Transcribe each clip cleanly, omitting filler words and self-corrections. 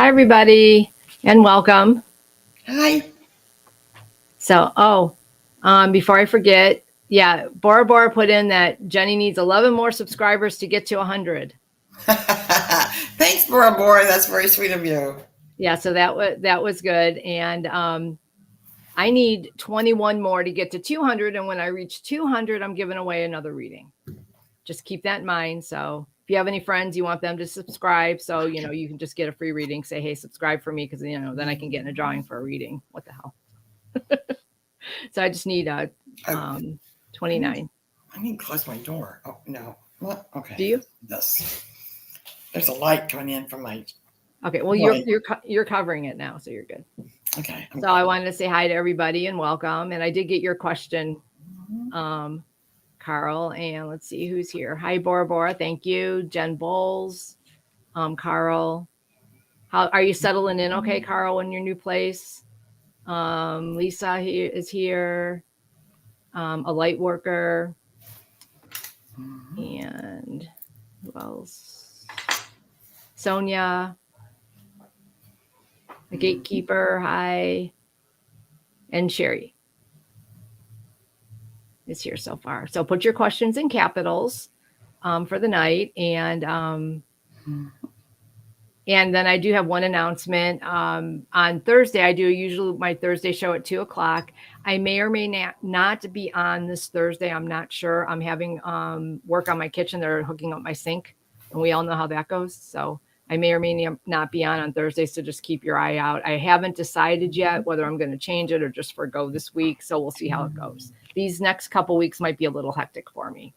Hi, everybody, and welcome. Hi. So, before I forget, yeah, Bora Bora put in that Jenny needs 11 more subscribers to get to 100. Thanks, Bora Bora. That's very sweet of you. Yeah, so that was good, and I need 21 more to get to 200. And when I reach 200, I'm giving away another reading. Just keep that in mind. So if you have any friends, you want them to subscribe, so you can just get a free reading. Say, hey, subscribe for me, because then I can get in a drawing for a reading. What the hell? So I just need 29. I need to close my door. Oh no. What? Okay. Do you? Yes. There's a light coming in from my. Okay. Well, you're covering it now, so you're good. Okay. So I wanted to say hi to everybody and welcome. And I did get your question, Carl. And let's see who's here. Hi, Bora Bora. Thank you, Jen Bowles. Carl, how are you settling in? Okay, Carl, in your new place. Lisa is here. A light worker. And who else? Sonia, the gatekeeper. Hi. And Cheri is here so far. So put your questions in capitals for the night. And then I do have one announcement. On Thursday, I do usually my Thursday show at 2:00. I may or may not be on this Thursday. I'm not sure. I'm having work on my kitchen. They're hooking up my sink, and we all know how that goes. So I may or may not be on Thursday. So just keep your eye out. I haven't decided yet whether I'm going to change it or just forgo this week. So we'll see how it goes. These next couple weeks might be a little hectic for me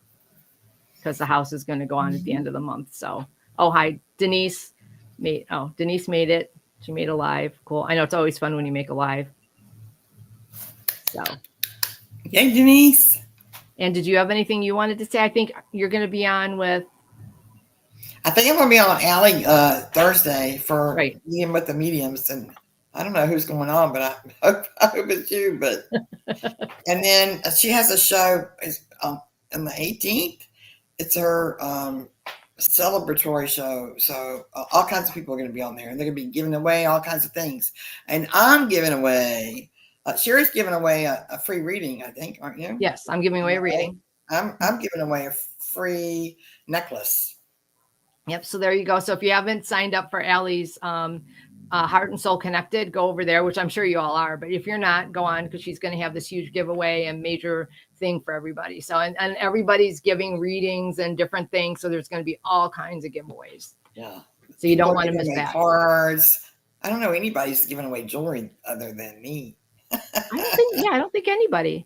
because the house is going to go on at the end of the month. So, hi, Denise. Denise made it. She made a live. Cool. I know it's always fun when you make a live. So. Hey, Denise. And did you have anything you wanted to say? I think you're going to be on with. I think I'm going to be on Allie Thursday for meeting with the mediums, and I don't know who's going on, but I hope it's you. But and then she has a show on the 18th. It's her celebratory show, so all kinds of people are going to be on there, and they're going to be giving away all kinds of things. And I'm giving away. Cheri's giving away a free reading, I think, aren't you? Yes, I'm giving away a reading. I'm giving away a free necklace. Yep. So there you go. So if you haven't signed up for Allie's Heart and Soul Connected, go over there, which I'm sure you all are. But if you're not, go on, because she's going to have this huge giveaway and major thing for everybody. So and everybody's giving readings and different things. So there's going to be all kinds of giveaways. Yeah. So you don't want to miss that. Cards. I don't know anybody's giving away jewelry other than me. I don't think anybody.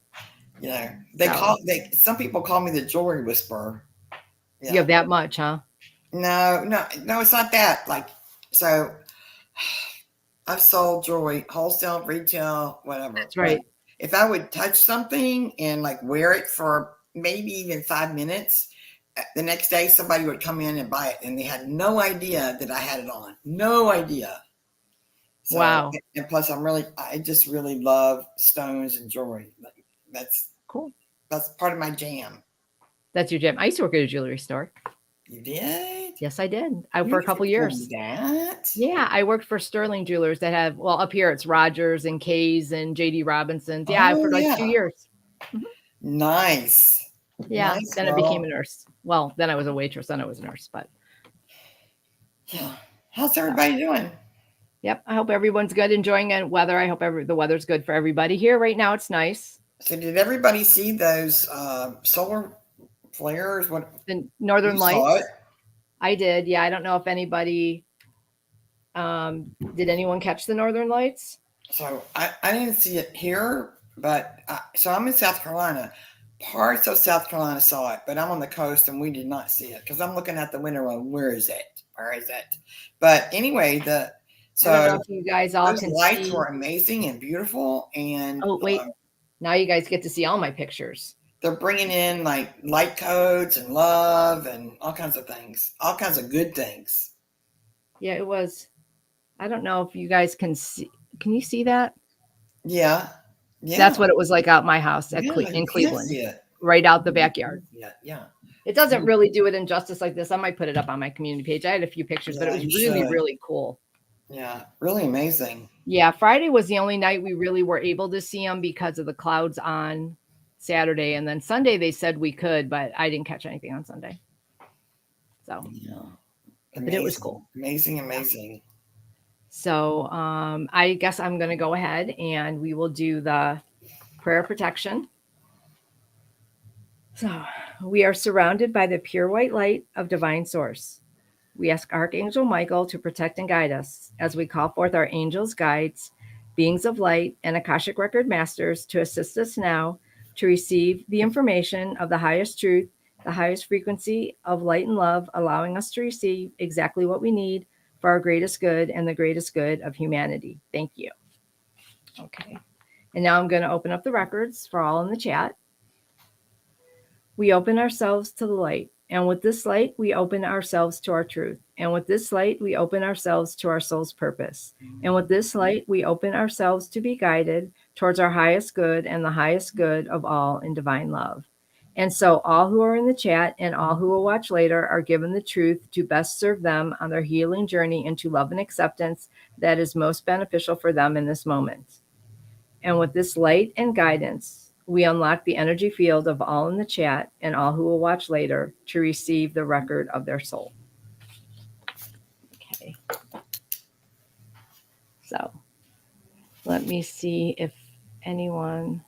Some people call me the jewelry whisperer. Yeah. You have that much, huh? No, it's not that. So I've sold jewelry, wholesale, retail, whatever. That's right. But if I would touch something and wear it for maybe even 5 minutes, the next day somebody would come in and buy it, and they had no idea that I had it on. No idea. So, wow. And plus, I just really love stones and jewelry. That's cool. That's part of my jam. That's your jam. I used to work at a jewelry store. You did? Yes, I did. For a couple years. That? Yeah, I worked for Sterling Jewelers that have, up here it's Rogers and Kay's and JD Robinson's. Yeah, for 2 years. Mm-hmm. Nice. Yeah, nice, then I became a nurse. Well, then I was a waitress, then I was a nurse, but. Yeah. How's everybody doing? Yep, I hope everyone's good, enjoying the weather. I hope the weather's good for everybody. Here right now, it's nice. So did everybody see those solar flares? The Northern Lights? I did. Yeah, I don't know if anybody did anyone catch the Northern Lights? So I didn't see it here, but so I'm in South Carolina. Parts of South Carolina saw it, but I'm on the coast and we did not see it because I'm looking at the window and where is it? But anyway, I don't know if you guys all can lights were amazing and beautiful. And now you guys get to see all my pictures. They're bringing in light codes and love and all kinds of things, all kinds of good things. Yeah, it was. I don't know if you guys can see. Can you see that? Yeah. That's what it was like out my house in Cleveland, right out the backyard. Yeah. It doesn't really do it in justice like this. I might put it up on my community page. I had a few pictures, but it was really, really cool. Yeah, really amazing. Yeah, Friday was the only night we really were able to see them because of the clouds on Saturday. And then Sunday they said we could, but I didn't catch anything on Sunday. So, yeah, but it was amazing, cool. amazing. So I guess I'm going to go ahead and we will do the prayer protection. So we are surrounded by the pure white light of divine source. We ask Archangel Michael to protect and guide us as we call forth our angels, guides, beings of light, and Akashic record masters to assist us now to receive the information of the highest truth, the highest frequency of light and love, allowing us to receive exactly what we need for our greatest good and the greatest good of humanity. Thank you. Okay. And now I'm going to open up the records for all in the chat. We open ourselves to the light. And with this light, we open ourselves to our truth. And with this light, we open ourselves to our soul's purpose. And with this light, we open ourselves to be guided towards our highest good and the highest good of all in divine love. And so all who are in the chat and all who will watch later are given the truth to best serve them on their healing journey into love and acceptance that is most beneficial for them in this moment. And with this light and guidance, we unlock the energy field of all in the chat and all who will watch later to receive the record of their soul. Okay. So let me see if anyone.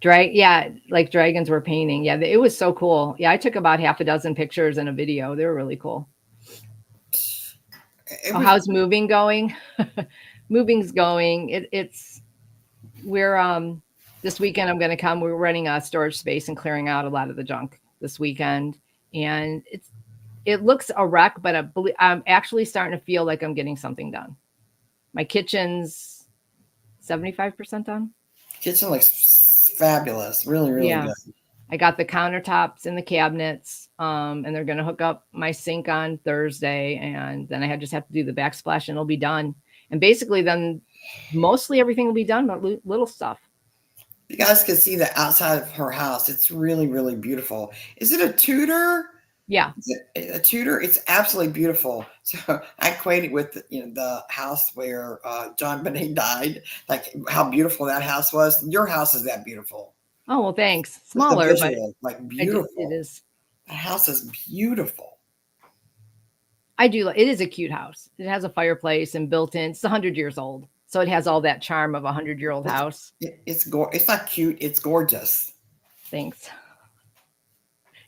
Yeah, like dragons were painting. Yeah, it was so cool. Yeah, I took about half a dozen pictures and a video. They were really cool. How's moving going? Moving's going. We're this weekend I'm going to come. We're renting a storage space and clearing out a lot of the junk this weekend, and it looks a wreck, but I'm actually starting to feel like I'm getting something done. My kitchen's 75% done. Kitchen looks fabulous. Really good. I got the countertops and the cabinets, and they're going to hook up my sink on Thursday, and then I just have to do the backsplash, and it'll be done. And basically, then mostly everything will be done, but little stuff. You guys can see the outside of her house. It's really beautiful. Is it a Tudor? Yeah. A Tudor? It's absolutely beautiful. So I equate it with the house where John Bonet died. Like how beautiful that house was. Your house is that beautiful. Oh well, thanks. Smaller, visual, but like beautiful. It is. The house is beautiful. I do. It is a cute house. It has a fireplace and built in. It's 100 years old, so it has all that charm of a 100-year-old house. It's not cute. It's gorgeous. Thanks.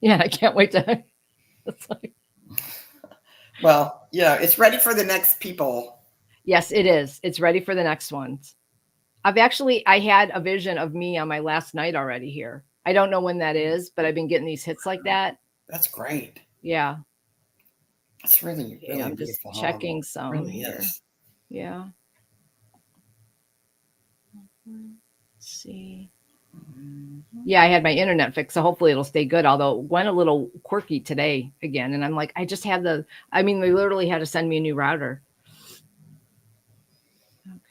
Yeah, I can't wait to. It's like. Well, it's ready for the next people. Yes, it is. It's ready for the next ones. I had a vision of me on my last night already here. I don't know when that is, but I've been getting these hits like that. That's great. Yeah. That's really I'm just checking some really here. Is. Yeah. Let's see. Yeah, I had my internet fixed, so hopefully it'll stay good. Although it went a little quirky today again, and I'm like, they literally had to send me a new router.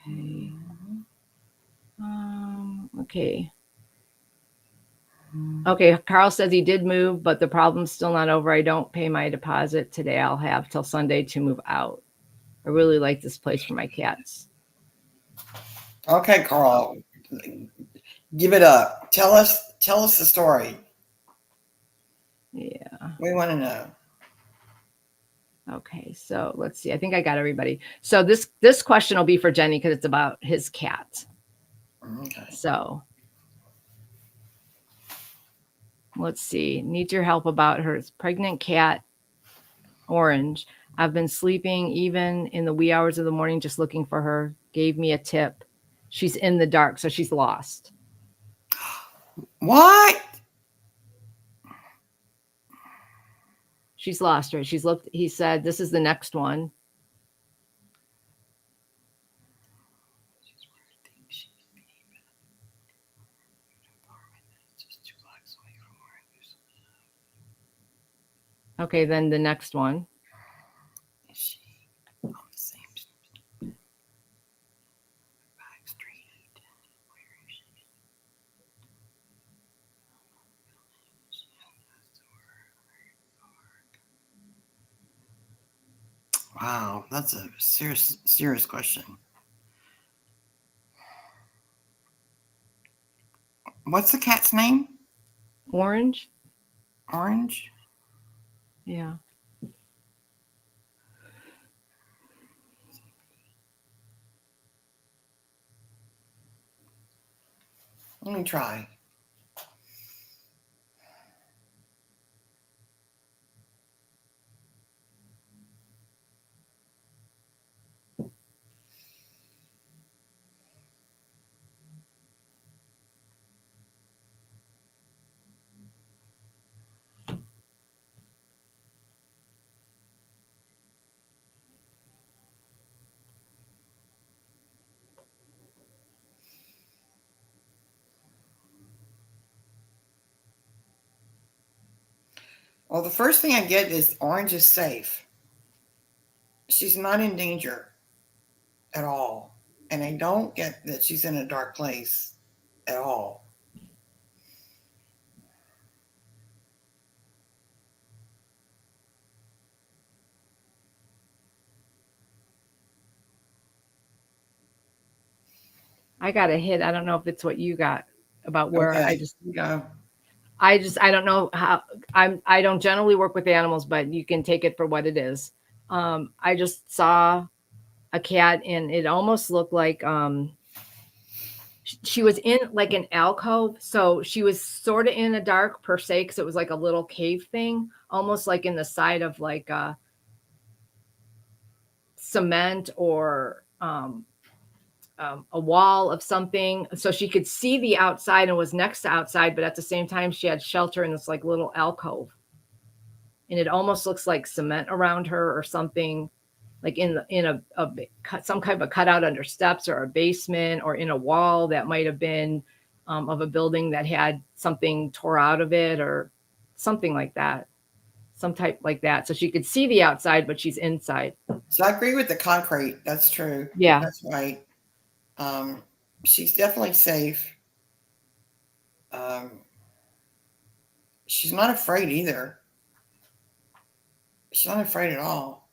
Okay. Okay. Okay, Carl says he did move, but the problem's still not over. I don't pay my deposit today. I'll have till Sunday to move out. I really like this place for my cats. Okay, Carl. Give it up. Tell us the story. Yeah. We want to know. Okay, so let's see. I think I got everybody. So this question will be for Jenny because it's about his cat. Okay. So let's see. Needs your help about her pregnant cat, Orange. I've been sleeping even in the wee hours of the morning just looking for her. Gave me a tip. She's in the dark, so she's lost. What? She's lost, right? She's looked. He said, this is the next one. Okay, then the next one. Wow, that's a serious question. What's the cat's name? Orange. Orange? Yeah. Let me try. Well, the first thing I get is Orange is safe. She's not in danger at all. And I don't get that she's in a dark place at all. I got a hit. I don't know if it's what you got about where Okay, I don't know how I don't generally work with animals, but you can take it for what it is. I just saw a cat and it almost looked like she was in like an alcove. So she was sort of in a dark per se, because it was like a little cave thing, almost like in the side of like cement or a wall of something, so she could see the outside and was next to outside, but at the same time she had shelter in this like little alcove, and it almost looks like cement around her or something, like in some kind of a cutout under steps or a basement or in a wall that might have been of a building that had something tore out of it or something like that, some type like that, so she could see the outside but she's inside. So I agree with the concrete. That's true. Yeah. That's right. She's definitely safe. Um, she's not afraid either. She's not afraid at all.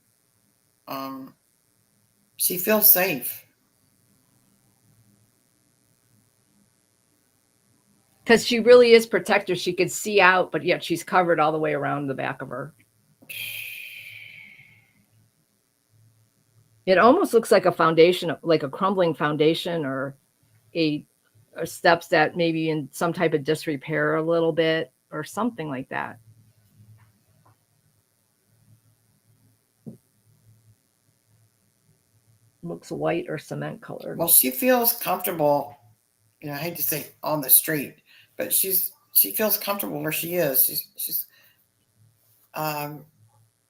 She feels safe. Because she really is protected. She could see out, but yet she's covered all the way around the back of her. It almost looks like a foundation, like a crumbling foundation, or steps that maybe in some type of disrepair a little bit or something like that. Looks white or cement colored. Well, she feels comfortable. You know, I hate to say on the street, but she feels comfortable where she is.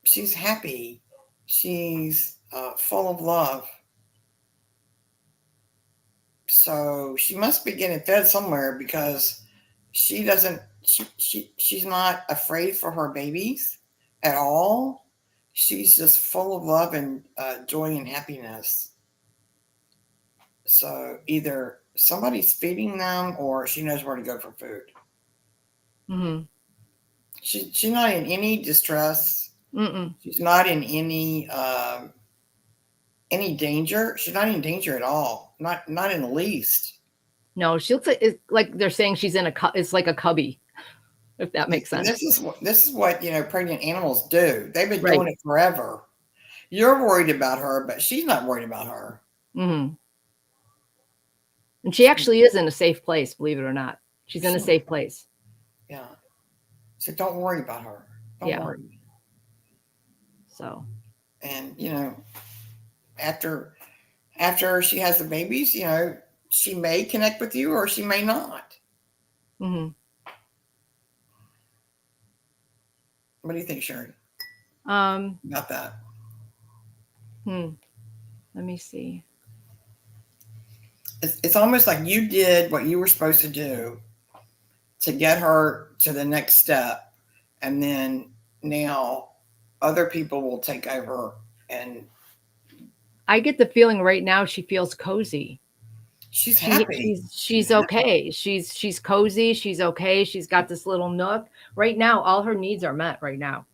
She's happy. She's full of love. So she must be getting fed somewhere, because she doesn't. She's not afraid for her babies at all. She's just full of love and joy and happiness. So either somebody's feeding them or she knows where to go for food. Mm-hmm. She's not in any distress. Mm-mm. She's not in any danger. She's not in danger at all. Not in the least. No, she looks like they're saying she's in it's like a cubby, if that makes sense. And this is what pregnant animals do. They've been doing it forever. You're worried about her, but she's not worried about her. Mm-hmm. And she actually is in a safe place, believe it or not. She's in a safe place. Yeah. So don't worry about her. Don't worry. So. And after she has the babies, she may connect with you or she may not. Mm-hmm. What do you think, Cheri? About that? Let me see. It's almost like you did what you were supposed to do to get her to the next step, and then now other people will take over. And I get the feeling right now she feels cozy. She's happy. She's okay. She's cozy. She's okay. She's got this little nook. Right now, all her needs are met right now.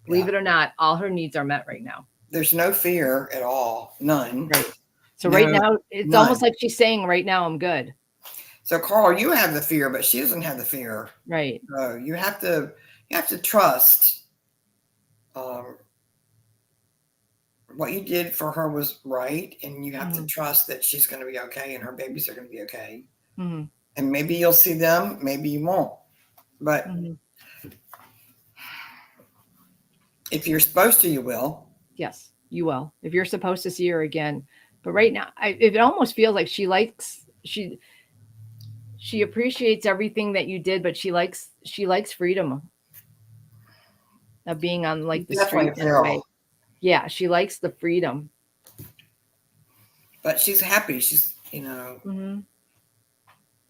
Believe it or not, all her needs are met right now. there's no fear at all. None. Right. So No, right now, it's none. almost like she's saying right now, I'm good. So Carl, you have the fear, but she doesn't have the fear. Right. So you have to trust what you did for her was right, and you have to trust that she's going to be okay and her babies are going to be okay. And maybe you'll see them, maybe you won't. But if you're supposed to, you will. Yes, you will. If you're supposed to see her again. But right now, it almost feels like she appreciates everything that you did, but she likes freedom of being on like the street in a way. Yeah, she likes the freedom. But she's happy. She's,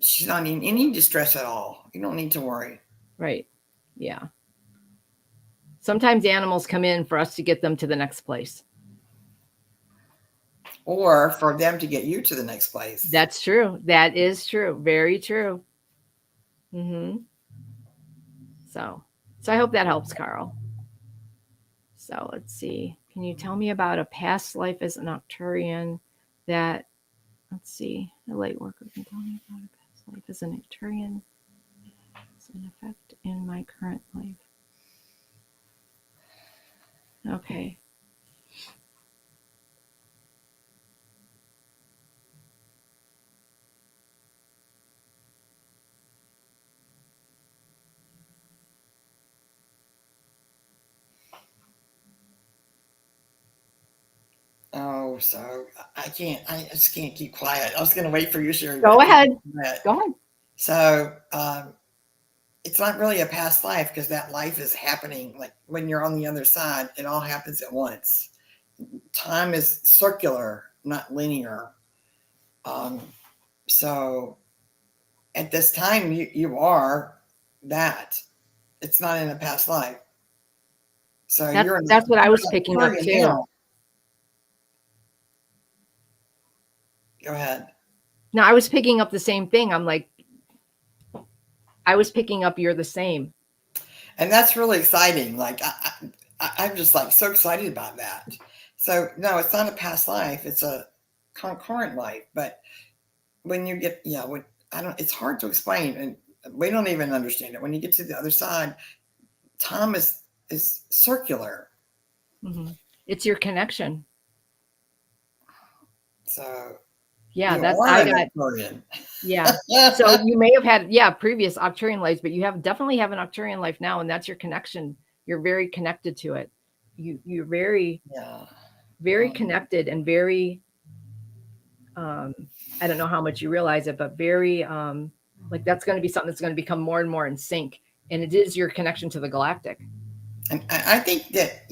she's not in any distress at all. You don't need to worry. Right. Yeah. Sometimes animals come in for us to get them to the next place. Or for them to get you to the next place. That's true. That is true. Very true. So I hope that helps, Carl. So let's see. Can you tell me about a past life as an Arcturian that, let's see, a light worker can tell me about a past life as an Arcturian has an effect in my current life. Okay. Oh, so I just can't keep quiet. I was going to wait for you, Cheri. Go ahead. Go ahead. So it's not really a past life because that life is happening. Like when you're on the other side, it all happens at once. Time is circular, not linear. So at this time, you are that. It's not in a past life. So that's what I was picking up too. Now. Go ahead. No, I was picking up the same thing. I'm like, I was picking up you're the same. And that's really exciting. Like, I'm just like so excited about that. So, no, it's not a past life. It's a concurrent life. But when you get, it's hard to explain. And we don't even understand it. When you get to the other side, time is circular. It's your connection. So, yeah, yeah. So you may have had, previous Arcturian lives, but you definitely have an Arcturian life now, and that's your connection. You're very connected to it. You're very, very connected and very, I don't know how much you realize it, but very, like that's going to be something that's going to become more and more in sync. And it is your connection to the galactic. And I think that,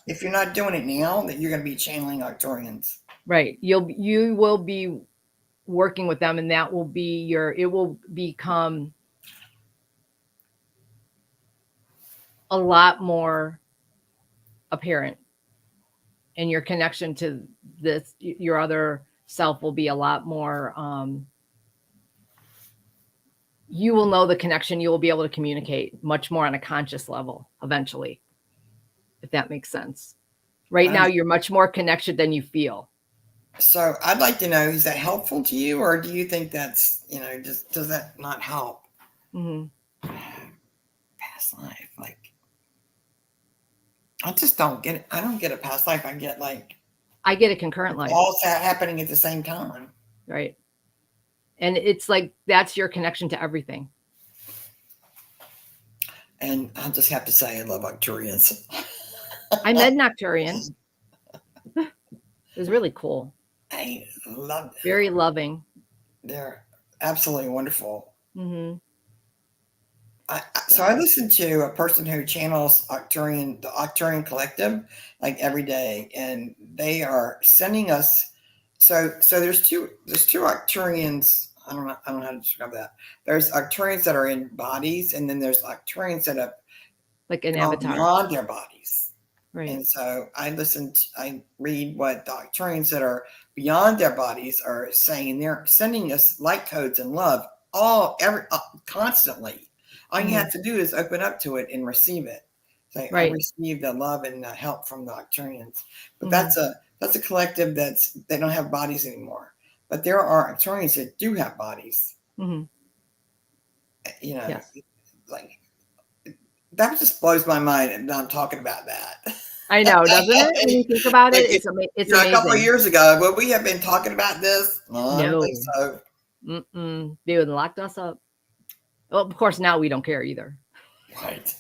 if you're not doing it now, that you're going to be channeling Arcturians. Right. You will be working with them, and that will be it will become a lot more apparent, and your connection to your other self will be a lot more, you will know the connection. You will be able to communicate much more on a conscious level eventually, if that makes sense. Right now, you're much more connected than you feel. So I'd like to know, is that helpful to you, or do you think that's, does that not help? Past life, like, I just don't get it. I don't get a past life. I get a concurrent life. All happening at the same time. Right. And it's like, that's your connection to everything. And I just have to say, I love Arcturians. I met an Arcturian. It was really cool. I love them. Very loving. They're absolutely wonderful. So I listen to a person who channels the Arcturian Collective, like every day, and they are sending us. So there's two Arcturians. I don't know how to describe that. There's Arcturians that are in bodies, and then there's Arcturians that are like an avatar beyond their bodies. Right. And so I read what the Arcturians that are beyond their bodies are saying. They're sending us light codes and love constantly. All you have to do is open up to it and receive it. Say, I receive the love and the help from the Arcturians. But that's a collective they don't have bodies anymore. But there are Arcturians that do have bodies. You know, like that just blows my mind, and I'm talking about that. I know, doesn't it? When you think about it, it's amazing. A couple of years ago, would we have been talking about this? No. I don't think so. They would have locked us up. Well, of course, now we don't care either. Right.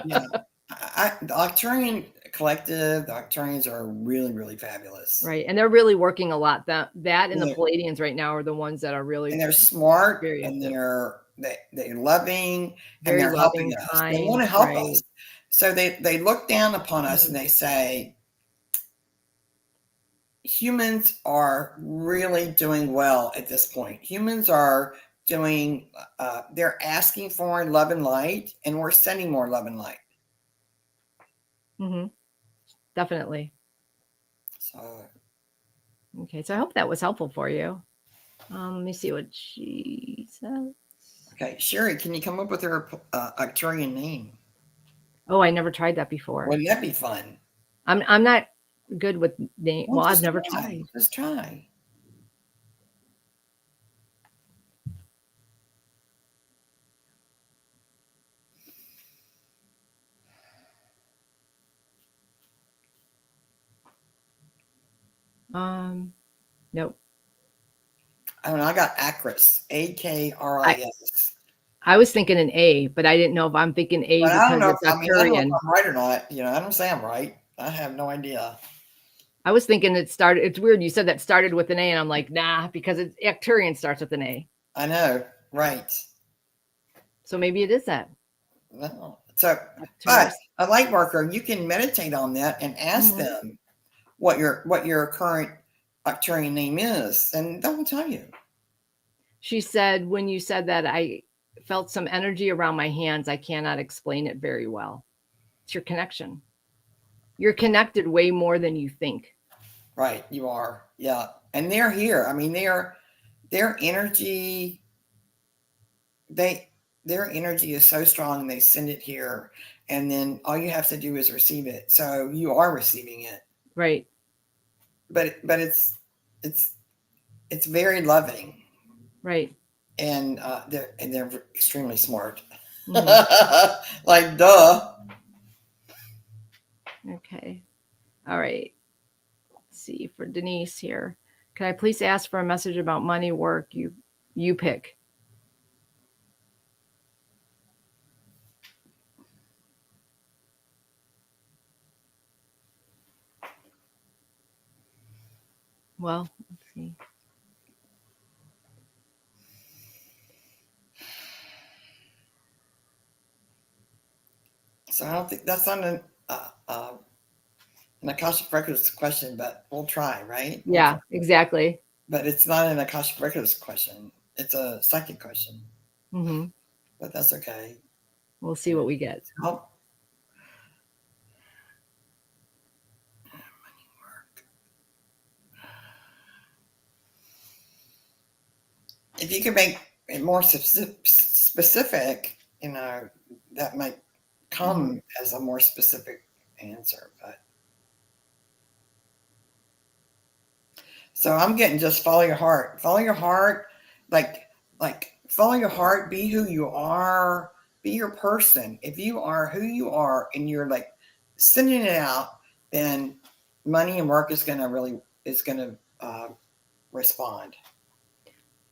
Yeah. The Arcturian collective, the Arcturians are really, really fabulous. Right. And they're really working a lot. That and the Palladians right now are the ones that are really, and they're smart, and they're loving, and they're helping us. Kind, they want to help us. So they look down upon us and they say, humans are really doing well at this point. Humans are doing, they're asking for love and light, and we're sending more love and light. Definitely. So, okay. So I hope that was helpful for you. Let me see what she says. Okay. Cheri, can you come up with her Arcturian name? Oh, I never tried that before. Wouldn't that be fun? I'm not good with names. Well, I've never tried. Just try. Nope. I mean, I got Akris, Akris. I was thinking an A, but I didn't know if I'm thinking A because I don't know it's Arcturian. if I'm right or not. You know, I don't say I'm right. I have no idea. I was thinking it started. It's weird. You said that started with an A, and I'm like, nah, because it's Arcturian starts with an A. I know, right? So maybe it is that. No. So, but a light worker, you can meditate on that and ask them what your current Arcturian name is, and they'll tell you. She said, when you said that, I felt some energy around my hands. I cannot explain it very well. It's your connection. You're connected way more than you think. Right, you are. Yeah, and they're here. I mean, their energy. Their energy is so strong, and they send it here, and then all you have to do is receive it. So you are receiving it. Right. But it's very loving. Right. And they're extremely smart. Like, duh. Okay. All right. Let's see, for Denise here. Can I please ask for a message about money, work? You pick. Well, let's see. So I don't think that's on an Akashic Records question, but we'll try, right? Yeah, exactly. But it's not an Akashic Records question. It's a psychic question. But that's okay. We'll see what we get. Oh. If you could make it more specific, you know, that might come as a more specific answer. But so I'm getting just follow your heart. Follow your heart, like follow your heart. Be who you are. Be your person. If you are who you are, and you're like sending it out, then money and work is gonna respond.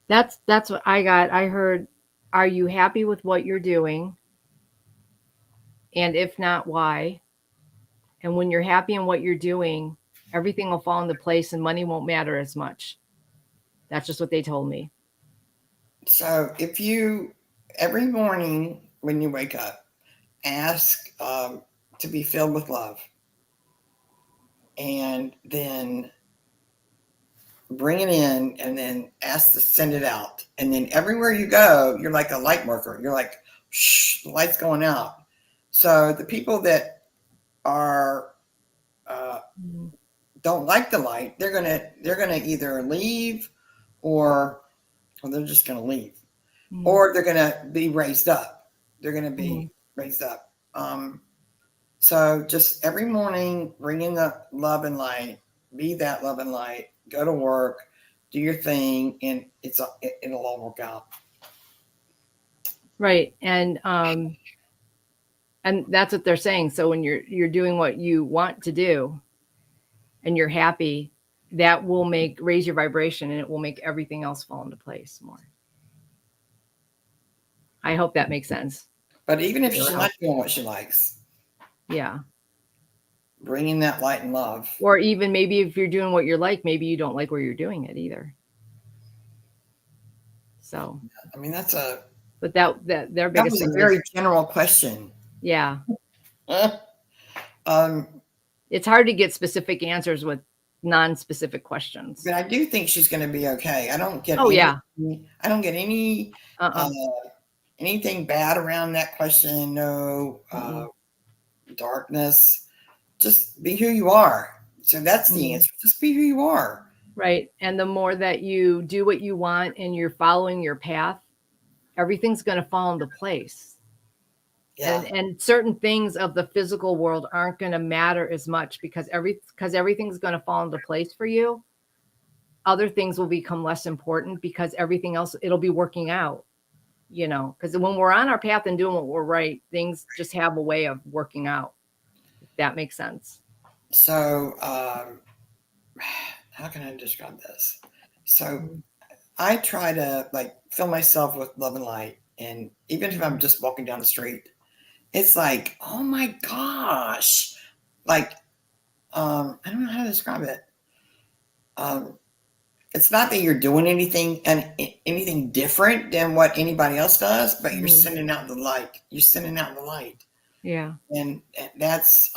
That's what I got. I heard, are you happy with what you're doing? And if not, why? And when you're happy in what you're doing, everything will fall into place and money won't matter as much. That's just what they told me. So if you, every morning when you wake up, ask to be filled with love, and then bring it in, and then ask to send it out. And then everywhere you go, you're like a light worker. You're like, shh, the light's going out. So the people that are don't like the light, they're gonna either leave, or they're just gonna leave, or they're gonna be raised up. They're gonna be raised up. So just every morning, bring in the love and light, be that love and light, go to work, do your thing, and it'll all work out. Right. And that's what they're saying. So when you're doing what you want to do and you're happy, that will raise your vibration, and it will make everything else fall into place more. I hope that makes sense. But even if she's not doing what she likes, yeah, bringing that light and love. Or even maybe if you're doing what you're like, maybe you don't like where you're doing it either. So, I mean, that's a. But their biggest thing was a very general question. Yeah. It's hard to get specific answers with non-specific questions. But I do think she's going to be okay. I don't get. I don't get any anything bad around that question. No darkness. Just be who you are. So that's the answer. Just be who you are. Right. And the more that you do what you want and you're following your path, everything's going to fall into place. Yeah. And certain things of the physical world aren't going to matter as much because everything's going to fall into place for you. Other things will become less important because everything else, it'll be working out, because when we're on our path and doing what we're right, things just have a way of working out. If that makes sense. So, how can I describe this? So I try to fill myself with love and light. And even if I'm just walking down the street, it's like, oh my gosh. I don't know how to describe it. It's not that you're doing anything different than what anybody else does, but you're sending out the light. You're sending out the light. Yeah. And that's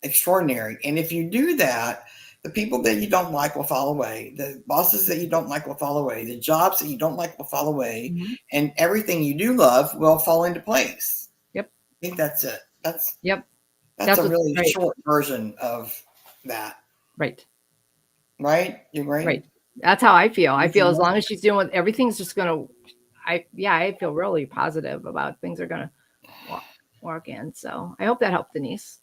extraordinary. And if you do that, the people that you don't like will fall away. The bosses that you don't like will fall away. The jobs that you don't like will fall away. And everything you do love will fall into place. Yep. I think that's it. That's That's a really short version of that. Right. Right? You're right. Right. That's how I feel. I feel as long as she's doing what everything's just going to, I feel really positive about things are going to walk in. So I hope that helped, Denise.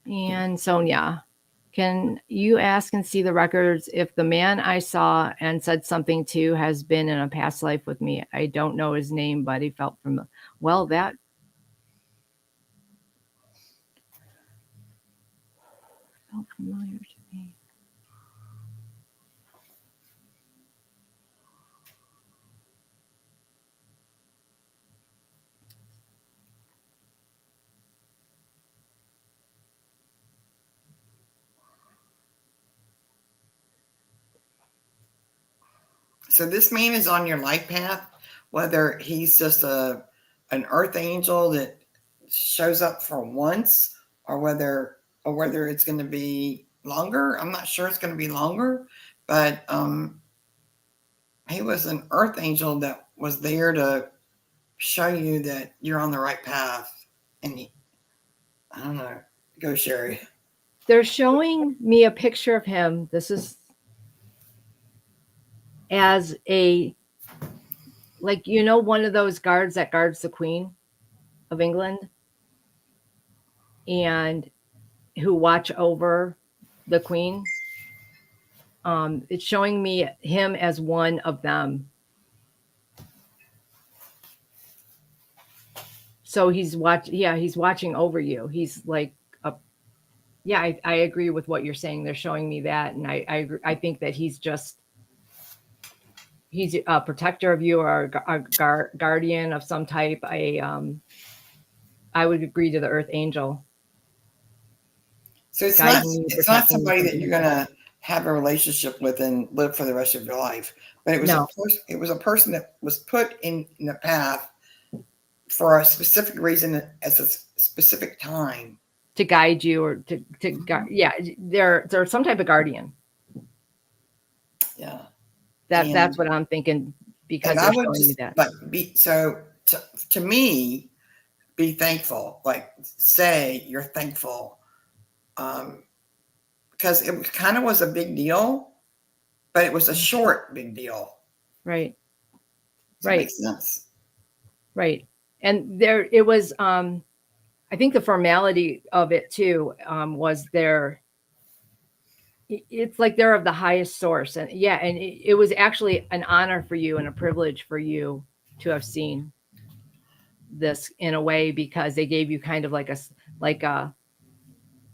And Sonia, can you ask and see the records if the man I saw and said something to has been in a past life with me? I don't know his name, but he felt familiar. Well, that felt familiar to me. So this man is on your life path, whether he's just an earth angel that shows up for once, or whether it's going to be longer. I'm not sure it's going to be longer, but he was an earth angel that was there to show you that you're on the right path. And I don't know. Go, Cheri. They're showing me a picture of him. This is as one of those guards that guards the Queen of England and who watch over the Queen. It's showing me him as one of them. So he's watching over you. He's like I agree with what you're saying. They're showing me that. And I think that he's a protector of you or a guardian of some type. I would agree to the earth angel. So it's not somebody that you're going to have a relationship with and live for the rest of your life. But it was a person that was put in the path for a specific reason at a specific time. To guide you or to they're some type of guardian. Yeah. That's what I'm thinking because they're showing me that. But to me, be thankful. Say you're thankful. Because it kind of was a big deal, but it was a short big deal. Right. Does that make sense? Right. And it was, I I think the formality of it too was it's like they're of the highest source. And yeah, and it was actually an honor for you and a privilege for you to have seen this in a way, because they gave you kind of like a,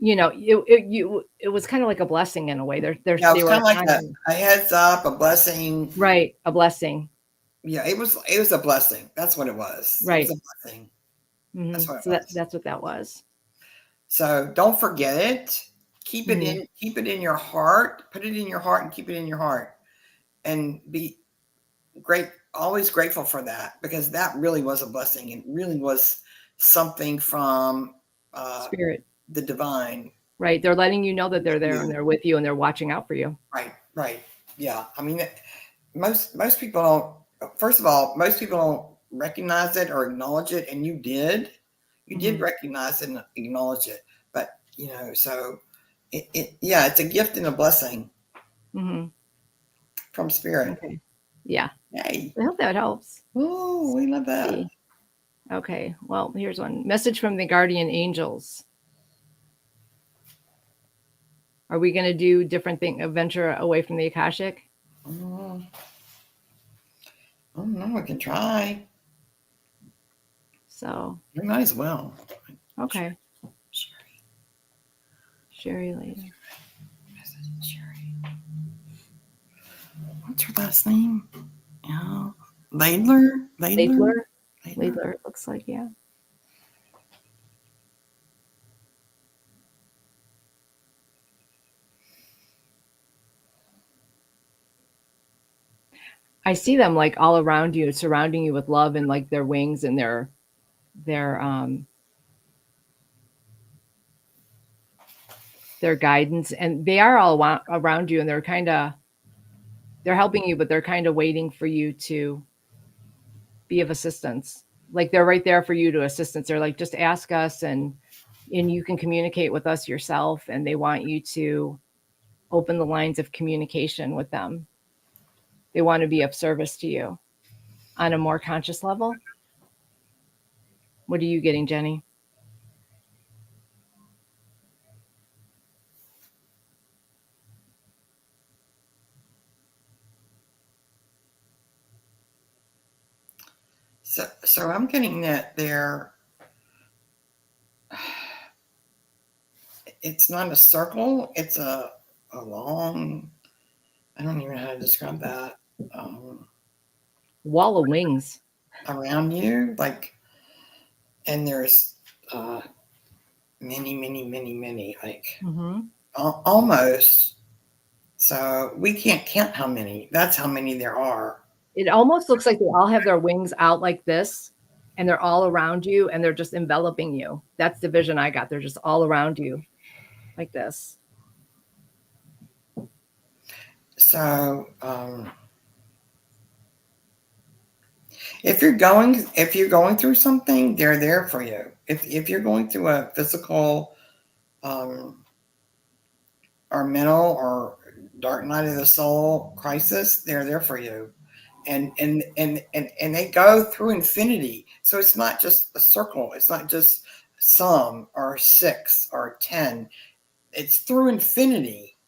it was kind of like a blessing in a way. Yeah, it was They kind were of like a heads up, a blessing. Right. A blessing. Yeah, it was a blessing. That's what it was. Right. It was a blessing. Mm-hmm. That's what it So was. that's what that was. So don't forget it. Keep it Mm-hmm. keep it in your heart. Put it in your heart and keep it in your heart. And be always grateful for that, because that really was a blessing. It really was something from Spirit. The divine. Right. They're letting you know that they're there and they're with you and they're watching out for you. Right. Yeah. I mean, most people don't, first of all, most people don't recognize it or acknowledge it. And you did recognize it and acknowledge it. But, so it's a gift and a blessing from Spirit. Okay. Yeah. Yay. I hope that helps. Oh, we love that. Okay. Well, here's one message from the guardian angels. Are we going to do different thing, a venture away from the Akashic? I don't know. We can try. So we might as well. Okay. Cheri later. Cheri. What's her last name? Yeah. Ladler? Ladler, it looks like, yeah. I see them like all around you, surrounding you with love and like their wings and their guidance, and they are all around you, and they're helping you, but they're kind of waiting for you to be of assistance. Like they're right there for you to assistance. They're like, just ask us and you can communicate with us yourself. And they want you to open the lines of communication with them. They want to be of service to you on a more conscious level. What are you getting, Jenny? So I'm getting that it's not a circle, it's a long, I don't even know how to describe that. Wall of wings around you, like, and there's many, like almost. So we can't count how many. That's how many there are. It almost looks like they all have their wings out like this, and they're all around you, and they're just enveloping you. That's the vision I got. They're just all around you like this. So if you're going through something, they're there for you. If you're going through a physical or mental or dark night of the soul crisis, they're there for you. And they go through infinity. So it's not just a circle. It's not just some or 6 or 10. It's through infinity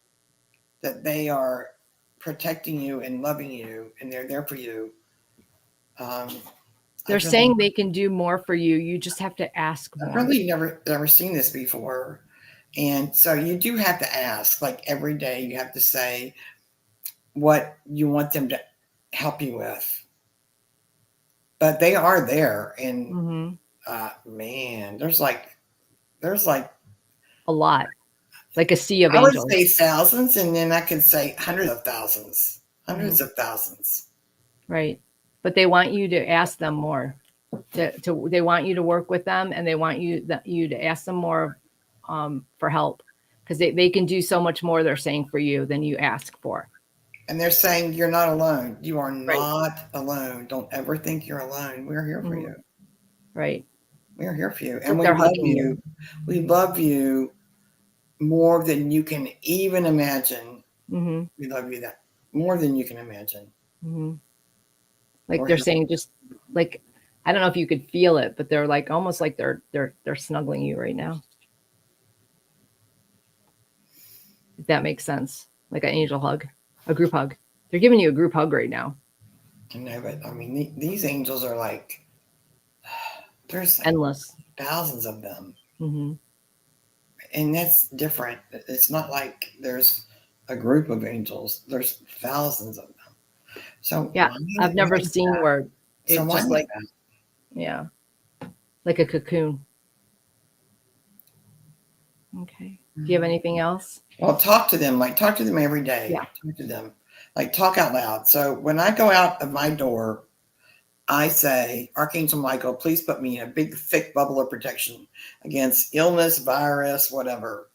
that they are protecting you and loving you, and they're there for you. They're saying they can do more for you. You just have to ask more. I've really never seen this before. And so you do have to ask, like every day you have to say what you want them to help you with. But they are there. And man, there's like a lot, like a sea of angels. I would say thousands, and then I could say hundreds of thousands. Right. But they want you to ask them more. They want you to work with them, and they want you to ask them more for help, because they can do so much more, they're saying, for you than you ask for. And they're saying you're not alone. You are not alone. Don't ever think you're alone. We're here for you. Right. We're here for you. And we love you. We love you more than you can even imagine. We love you that more than you can imagine. Like they're saying, just like I don't know if you could feel it, but they're like almost like they're snuggling you right now. If that makes sense. Like an angel hug, a group hug. They're giving you a group hug right now. I know, but I mean, these angels are like, there's like endless, thousands of them. Mm-hmm. And that's different. It's not like there's a group of angels. There's thousands of them. So yeah, I've never seen where it's just like, yeah, like a cocoon. Okay. Do you have anything else? Well, talk to them. Like, talk to them every day. Yeah. Talk to them. Like, talk out loud. So when I go out of my door, I say, Archangel Michael, please put me in a big, thick bubble of protection against illness, virus, whatever,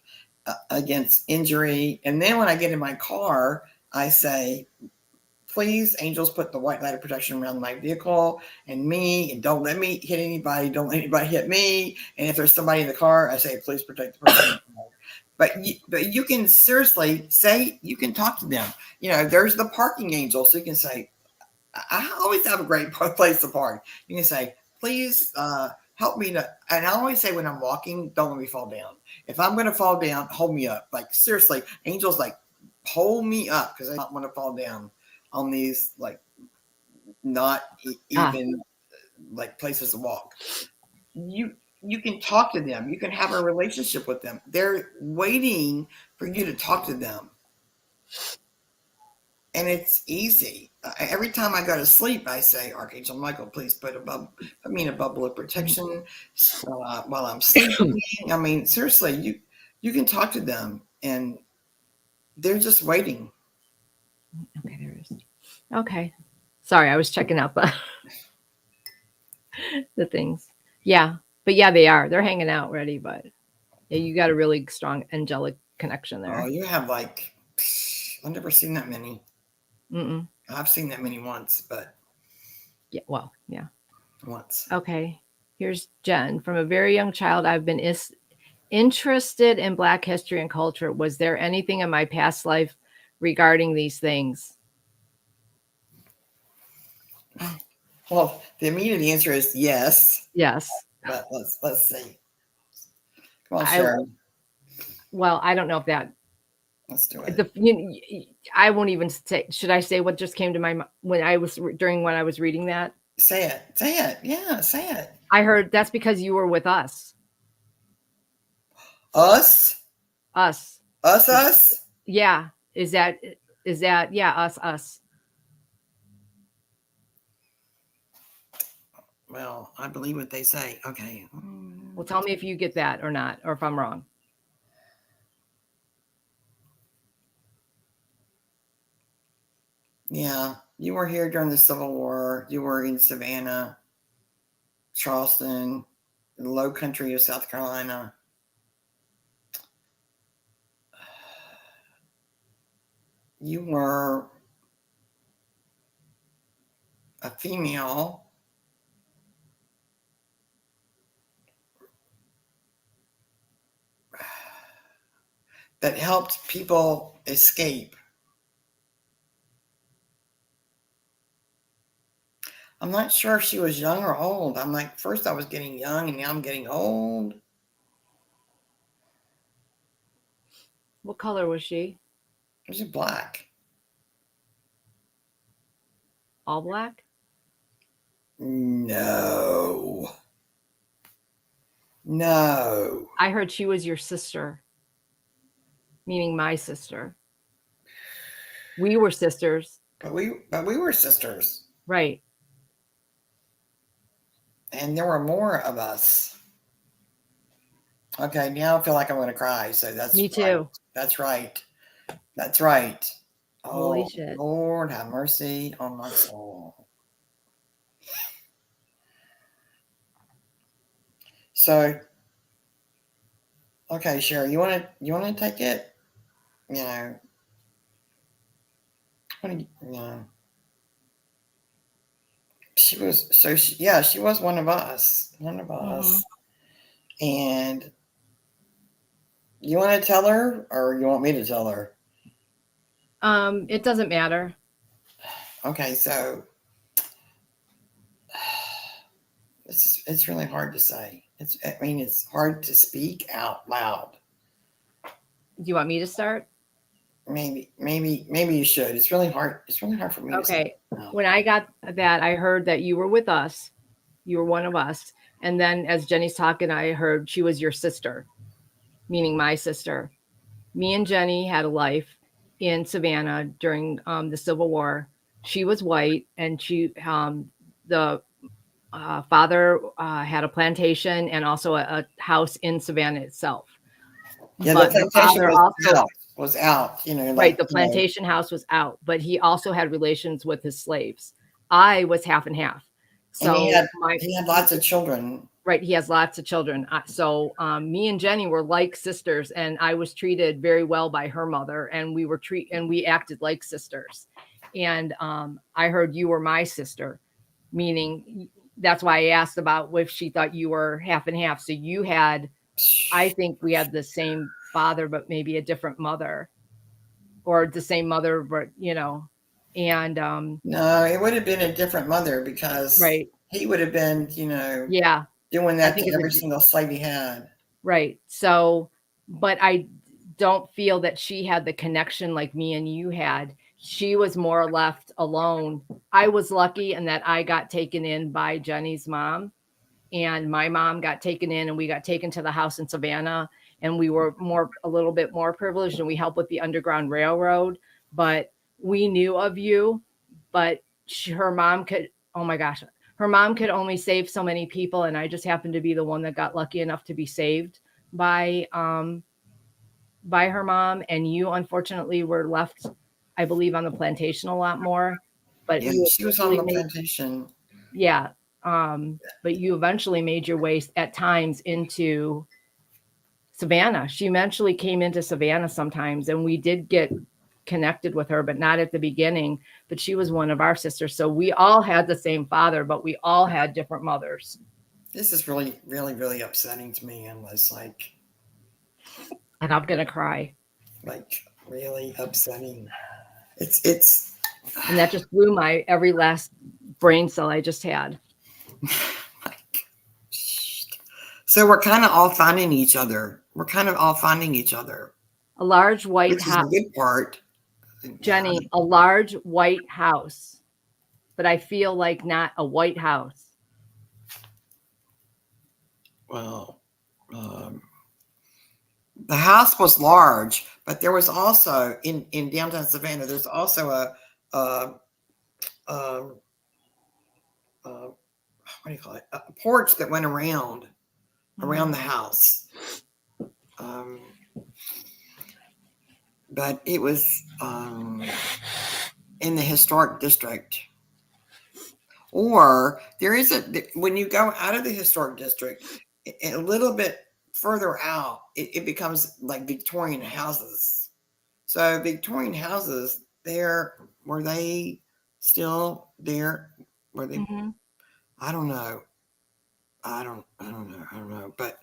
against injury. And then when I get in my car, I say, please, angels, put the white light of protection around my vehicle and me, and don't let me hit anybody. Don't let anybody hit me. And if there's somebody in the car, I say, please protect the person. But you can seriously say, you can talk to them. You know, there's the parking angel. So you can say, I always have a great place to park. You can say, please help me to, and I always say when I'm walking, don't let me fall down. If I'm going to fall down, hold me up. Like, seriously, angels, like, hold me up, because I don't want to fall down on these, like, not even like places to walk. You can talk to them. You can have a relationship with them. They're waiting for you to talk to them. And it's easy. Every time I go to sleep, I say, Archangel Michael, please put me in a bubble of protection while I'm sleeping. I mean, seriously, you can talk to them, and they're just waiting. Okay, there is. Okay. Sorry, I was checking out the things. Yeah. But yeah, they are. They're hanging out ready, but yeah, you got a really strong angelic connection there. Oh, you have like, I've never seen that many. Mm-mm. I've seen that many once, but. Yeah, well, yeah. Once. Okay. Here's Jen. From a very young child, I've been interested in Black history and culture. Was there anything in my past life regarding these things? Well, the immediate answer is yes. Yes. But let's see. Come on, Sharon. Well, I don't know if that. Let's do it. I won't even say. Should I say what just came to my mind when I was reading that? Say it. Say it. Yeah, say it. I heard that's because you were with us. Us. Us. Us. Us. Yeah. Is that? Yeah. Us. Well, I believe what they say. Okay. Well, tell me if you get that or not, or if I'm wrong. Yeah, you were here during the Civil War. You were in Savannah, Charleston, the low country of South Carolina. You were a female that helped people escape. I'm not sure if she was young or old. I'm like, first I was getting young and now I'm getting old. What color was she? Was it black? All black? No. I heard she was your sister, meaning my sister. We were sisters. But we were sisters. Right. And there were more of us. Okay, now I feel like I'm going to cry. So that's me too. Right. That's right. That's right. Holy Oh, shit. Lord, have mercy on my soul. So, okay, Sherry, you want to take it? You know, she was she was one of us, and you want to tell her, or you want me to tell her? It doesn't matter. Okay, so It's really hard to say. It's hard to speak out loud. Do you want me to start? Maybe you should. It's really hard. It's really hard for me. Okay. When I got that, I heard that you were with us. You were one of us. And then as Jenny's talking, I heard she was your sister, meaning my sister. Me and Jenny had a life in Savannah during the Civil War. She was white, and the father had a plantation and also a house in Savannah itself. Yeah, but the plantation was out. Right, the plantation house was out, but he also had relations with his slaves. I was half and half. So he had lots of children. Right, he has lots of children. So me and Jenny were like sisters, and I was treated very well by her mother, and we acted like sisters. And I heard you were my sister, meaning that's why I asked about if she thought you were half and half. So I think we had the same father, but maybe a different mother, or the same mother, but and no, it would have been a different mother, because he would have been, doing that to every single slave he had. Right. So, but I don't feel that she had the connection like me and you had. She was more left alone. I was lucky in that I got taken in by Jenny's mom, and my mom got taken in, and we got taken to the house in Savannah, and we were a little bit more privileged, and we helped with the Underground Railroad, but we knew of you, but her mom could, oh my gosh, her mom could only save so many people. And I just happened to be the one that got lucky enough to be saved by her mom. And you, unfortunately, were left, I believe, on the plantation a lot more. But yeah, she was on the plantation. Yeah. But you eventually made your way at times into Savannah. She eventually came into Savannah sometimes, and we did get connected with her, but not at the beginning. But she was one of our sisters. So we all had the same father, but we all had different mothers. This is really, really, really upsetting to me. And it's like, and I'm gonna cry. Like, really upsetting. It's and that just blew my every last brain cell I just had. So we're kind of all finding each other. A large white house. Which is the good part. Jenny, a large white house, but I feel like not a white house. Well, the house was large, but there was also in downtown Savannah, there's also what do you call it? A porch that went around the house. But it was in the historic district. Or there is when you go out of the historic district, a little bit further out, it becomes like Victorian houses. So Victorian houses, were they still there? Were they? Mm-hmm. I don't know. But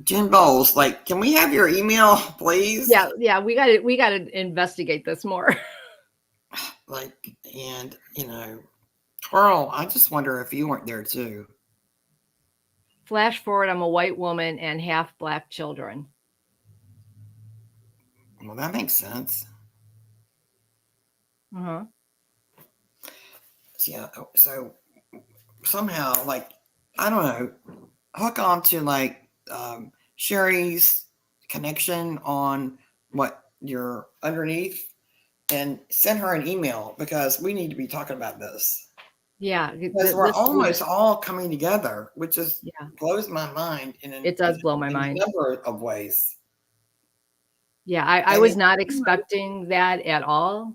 Jen Bowles, like, can we have your email, please? Yeah, we got to investigate this more. Like, and Carl, I just wonder if you weren't there too. Flash forward, I'm a white woman and half black children. Well, that makes sense. Uh-huh. Yeah, so somehow, like, I don't know, hook on to like Sherry's connection on what you're underneath and send her an email, because we need to be talking about this. Yeah, because we're almost all coming together, which is blows my mind. It does blow my mind in a number of ways. Yeah, I was not expecting that at all.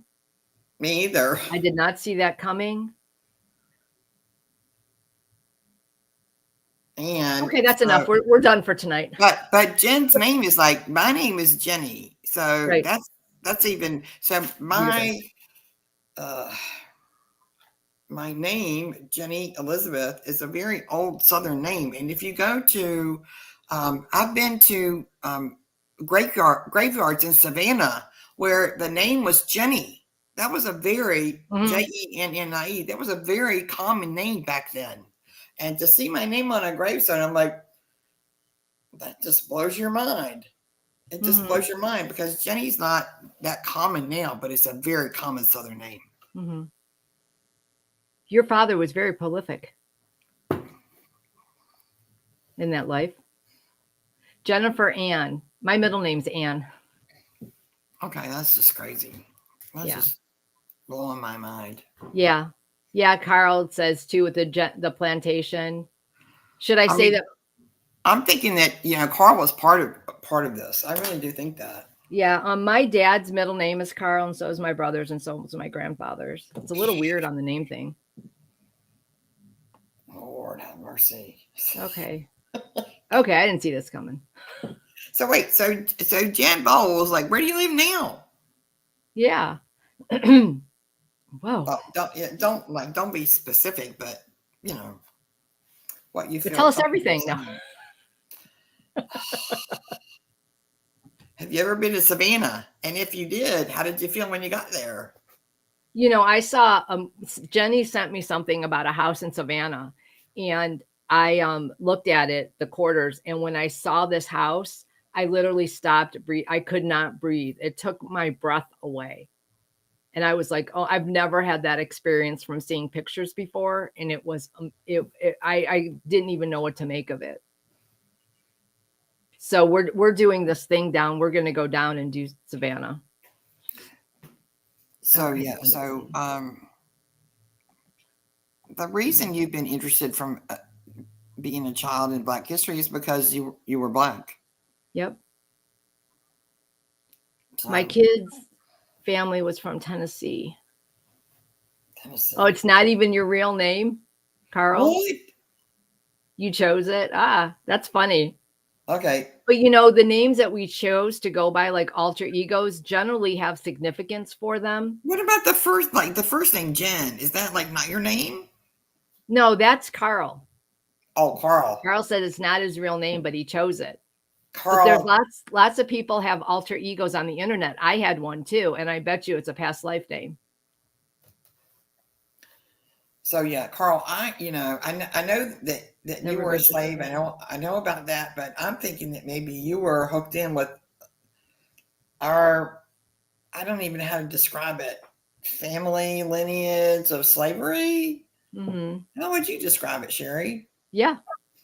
Me either. I did not see that coming. And okay, that's enough. We're done for tonight. But Jen's name is like, my name is Jenny, so that's even so. My name, Jenny Elizabeth, is a very old Southern name. And if you go to, I've been to graveyards in Savannah where the name was Jenny. That was a very Jennie. That was a very common name back then. And to see my name on a gravestone, I'm like, that just blows your mind. It just blows your mind because Jenny's not that common now, but it's a very common Southern name. Mm-hmm. Your father was very prolific in that life. Jennifer Ann. My middle name's Ann. Okay, that's just crazy. That's just blowing my mind. Yeah. Yeah, Carl says too with the plantation. Should I say that? I'm thinking that, Carl was part of this. I really do think that. Yeah, my dad's middle name is Carl, and so is my brother's, and so is my grandfather's. It's a little weird on the name thing. Lord have mercy. Okay. Okay, I didn't see this coming. So wait, so Jan Bowles, like, where do you live now? Yeah. Whoa. Well, don't be specific, but what you feel. Tell us everything now. Have you ever been to Savannah? And if you did, how did you feel when you got there? I saw Jenny sent me something about a house in Savannah, and I looked at it, the quarters, and when I saw this house, I literally stopped breathe. I could not breathe. It took my breath away. And I was like, oh, I've never had that experience from seeing pictures before. And it was, I didn't even know what to make of it. So we're doing this thing down. We're going to go down and do Savannah. So, yeah. So, the reason you've been interested from being a child in Black history is because you were Black. Yep. So, my kids' family was from Tennessee. Oh, it's not even your real name, Carl? What? You chose it? Ah, that's funny. Okay. But the names that we chose to go by, like alter egos, generally have significance for them. What about the first name, Jen? Is that like not your name? No, that's Carl. Oh, Carl. Carl said it's not his real name, but he chose it. Carl. But there's lots of people have alter egos on the internet. I had one too, and I bet you it's a past life name. So yeah, Carl, I know that you were a slave. I know about that, but I'm thinking that maybe you were hooked in with I don't even know how to describe it, family lineage of slavery. Mm-hmm. How would you describe it, Cheri? Yeah,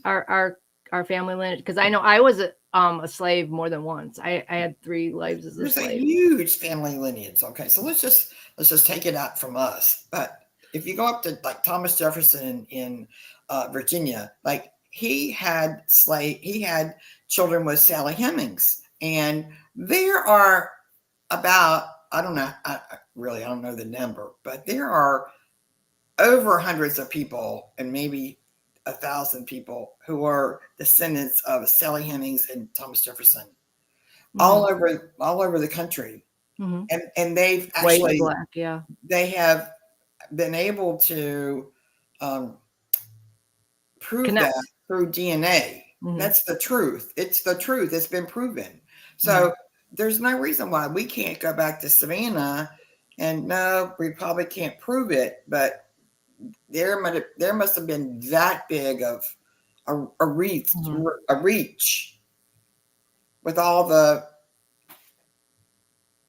our family lineage, because I know I was a slave more than once. I had 3 lives as a slave. There's a huge family lineage. Okay, so let's just take it out from us, but. If you go up to like Thomas Jefferson in Virginia, like he had children with Sally Hemings, and there are about I don't know the number, but there are over hundreds of people and maybe 1,000 people who are descendants of Sally Hemings and Thomas Jefferson, all over the country, and they've actually Black, yeah, they have been able to prove that through DNA. That's the truth. It's the truth. It's been proven. So there's no reason why we can't go back to Savannah. And no, we probably can't prove it, but there must have been that big of a reach with all the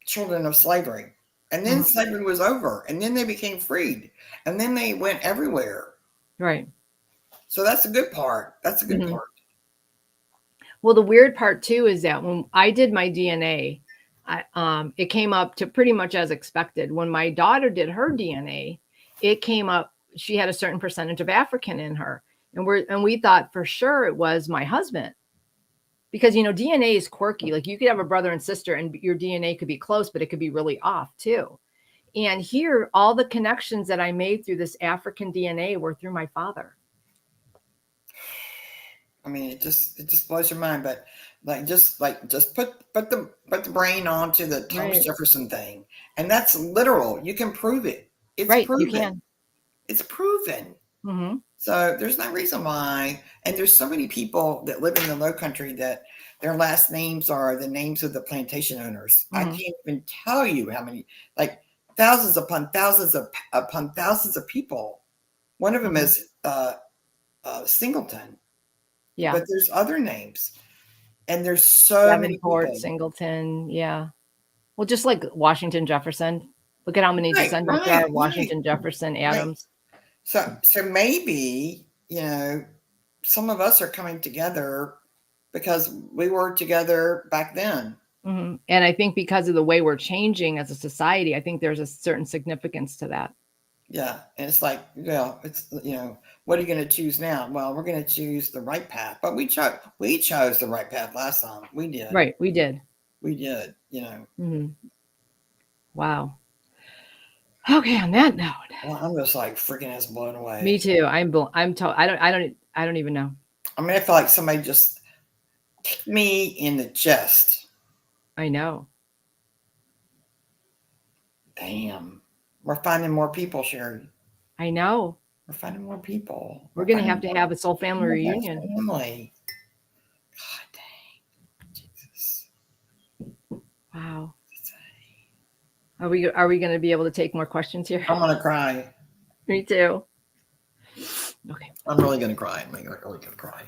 children of slavery. And then slavery was over, and then they became freed, and then they went everywhere. Right. So that's a good part. That's a good part. Well, the weird part too is that when I did my DNA, it came up to pretty much as expected. When my daughter did her DNA, it came up. She had a certain percentage of African in her, and we thought for sure it was my husband. Because, DNA is quirky. Like you could have a brother and sister and your DNA could be close, but it could be really off too. And here, all the connections that I made through this African DNA were through my father. I mean, it just blows your mind. But just put the brain onto the Thomas Jefferson thing, and that's literal. You can prove it. It's proven. You can. It's proven. Mm-hmm. So there's no reason why. And there's so many people that live in the Low Country that their last names are the names of the plantation owners. I can't even tell you how many, like thousands upon thousands of people. One of them is Singleton. Yeah. But there's other names. And there's so many people. Singleton. Yeah. Well, just like Washington, Jefferson. Look at how many descendants there are. Washington, Jefferson, Adams. Right. So maybe, some of us are coming together because we were together back then. Mm-hmm. And I think because of the way we're changing as a society, I think there's a certain significance to that. Yeah. And it's like, it's, what are you going to choose now? Well, we're going to choose the right path, but we chose the right path last time. We did. Right. We did. Mm-hmm. Wow. Okay. On that note, well, I'm just like freaking ass blown away. Me too. I don't even know. I mean, I feel like somebody just kicked me in the chest. I know. Damn. We're finding more people, Cheri. I know. We're finding more people. We're going to have a soul family reunion. Family. God dang. Jesus. Wow. Are we going to be able to take more questions here? I'm going to cry. Me too. Okay. I'm really going to cry. I'm really going to cry.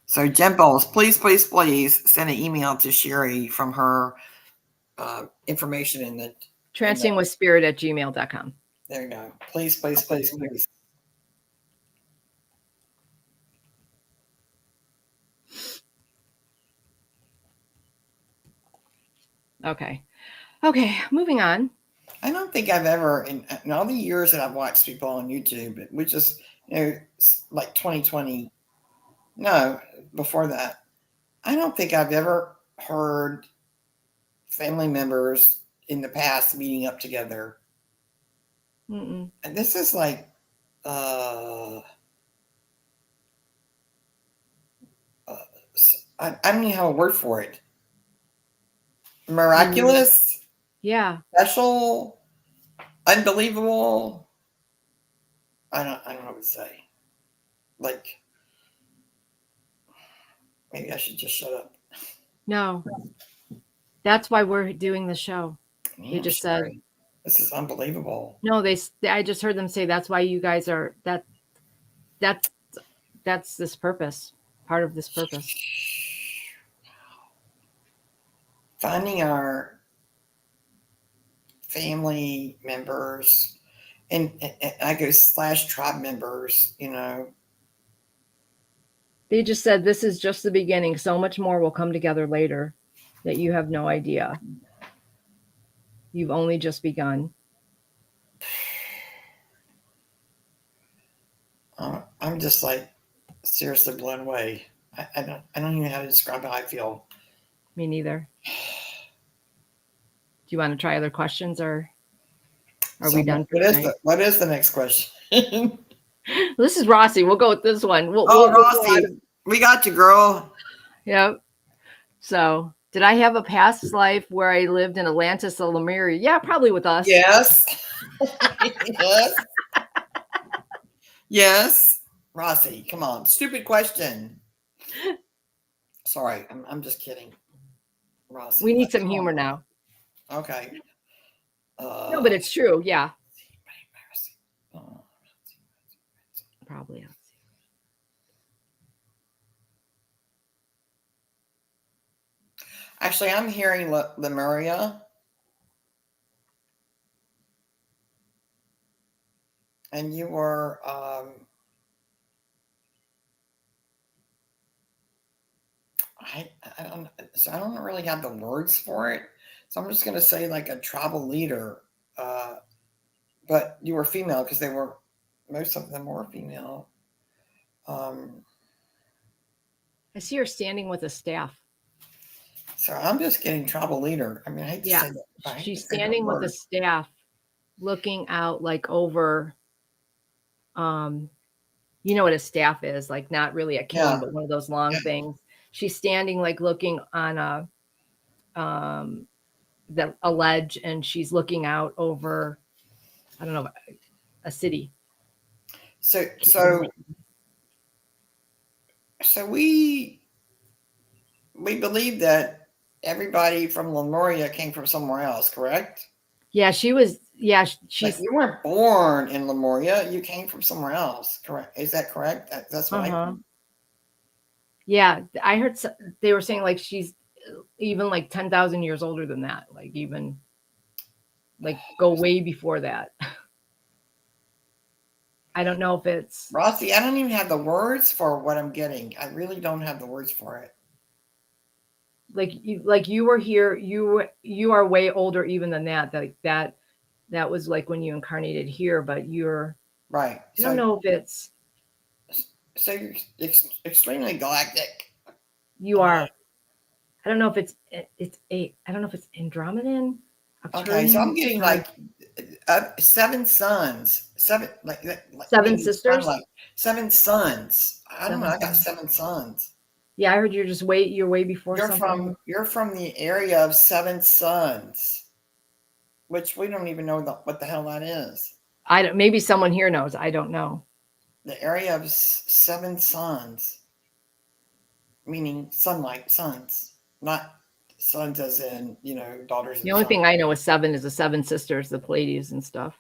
So, Jen Bowles, please send an email to Cheri from her information in the transcendingwithspirit@gmail.com. There you go. Please. Okay, moving on. I don't think I've ever, in all the years that I've watched people on YouTube, which is, like 2020, no, before that, I don't think I've ever heard family members in the past meeting up together. Mm-mm. And this is like, I don't even have a word for it. Miraculous? Yeah. Special? Unbelievable? I don't know what to say. Like, maybe I should just shut up. No. That's why we're doing the show. Man, they just said this is unbelievable. No, I just heard them say that's why you guys are that's this purpose, part of this purpose. Finding our family members and I go / tribe members, They just said this is just the beginning. So much more will come together later that you have no idea. You've only just begun. I'm just like seriously blown away. I don't even know how to describe how I feel. Me neither. Do you want to try other questions or are we done for tonight? What is the next question? This is Rossi. We'll go with this one. Rossi. We got you, girl. Yep. So, did I have a past life where I lived in Atlantis or Lemuria? Yeah, probably with us. Yes. Yes. Rossi, come on. Stupid question. Sorry, I'm just kidding. Rossi. We need some humor now. Okay. No, but it's true. Yeah. Probably. Actually, I'm hearing Lemuria. And you were I don't really have the words for it. So I'm just going to say like a tribal leader. But you were female because most of them were female. I see her standing with a staff. So I'm just getting tribble leader. I mean, I hate to say that. She's standing with a staff looking out like over, you know what a staff is, like not really a cane, but one of those long things. She's standing like looking on a ledge, and she's looking out over, I don't know, a city. So we believe that everybody from Lemuria came from somewhere else, correct? Yeah, she was Yeah, Like you weren't born in Lemuria. You came from somewhere else. Correct? Is that correct? That's what I. Yeah, I heard they were saying like she's even like 10,000 years older than that. Like even like go way before that. I don't know if it's Rossi. I don't even have the words for what I'm getting. I really don't have the words for it. like you were here. You are way older even than that. Like that was like when you incarnated here. But you're right. I don't know if it's. So you're extremely galactic. You are. I don't know if it's I don't know if it's Andromedan. Okay, so I'm getting like 7 sons, like seven sisters, like 7 sons. I don't know. I got sons. 7 sons. Yeah, I heard you're way before something. You're from the area of 7 sons, which we don't even know what the hell that is. I don't. Maybe someone here knows. I don't know. The area of 7 sons, meaning sunlight, sons, not sons as in daughters. The only thing I know is 7 is the 7 sisters, the Pleiades and stuff.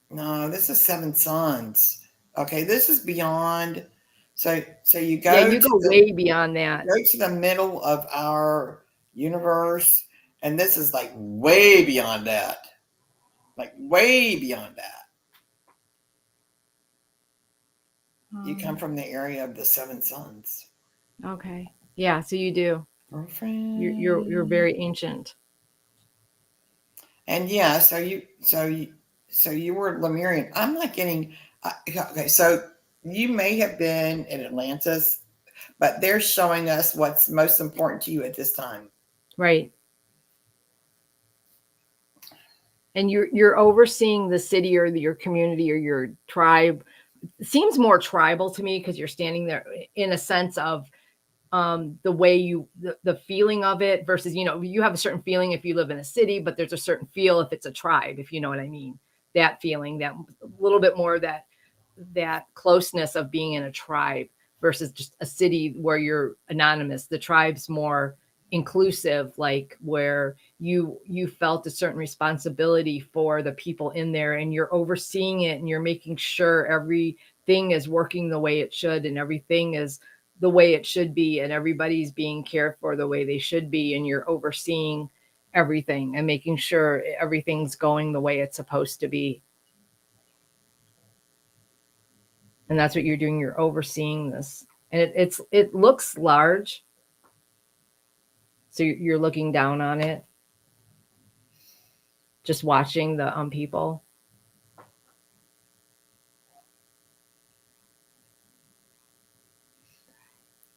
No, this is 7 sons. Okay, this is beyond. So you go. Yeah, you go way beyond that. Go to the middle of our universe, and this is like way beyond that. Like way beyond that. You come from the area of the 7 sons. Okay. Yeah, so you do. Girlfriend. You're very ancient. And yeah, so you were Lemurian. I'm not getting. Okay, so you may have been in Atlantis, but they're showing us what's most important to you at this time. Right. And you're overseeing the city or your community or your tribe. It seems more tribal to me because you're standing there in a sense of the way the feeling of it versus, you have a certain feeling if you live in a city, but there's a certain feel if it's a tribe, if you know what I mean. That feeling, that a little bit more of that closeness of being in a tribe versus just a city where you're anonymous. The tribe's more inclusive, like where you felt a certain responsibility for the people in there and you're overseeing it and you're making sure everything is working the way it should and everything is the way it should be and everybody's being cared for the way they should be and you're overseeing everything and making sure everything's going the way it's supposed to be. And that's what you're doing. You're overseeing this. And it looks large. So you're looking down on it. Just watching the people.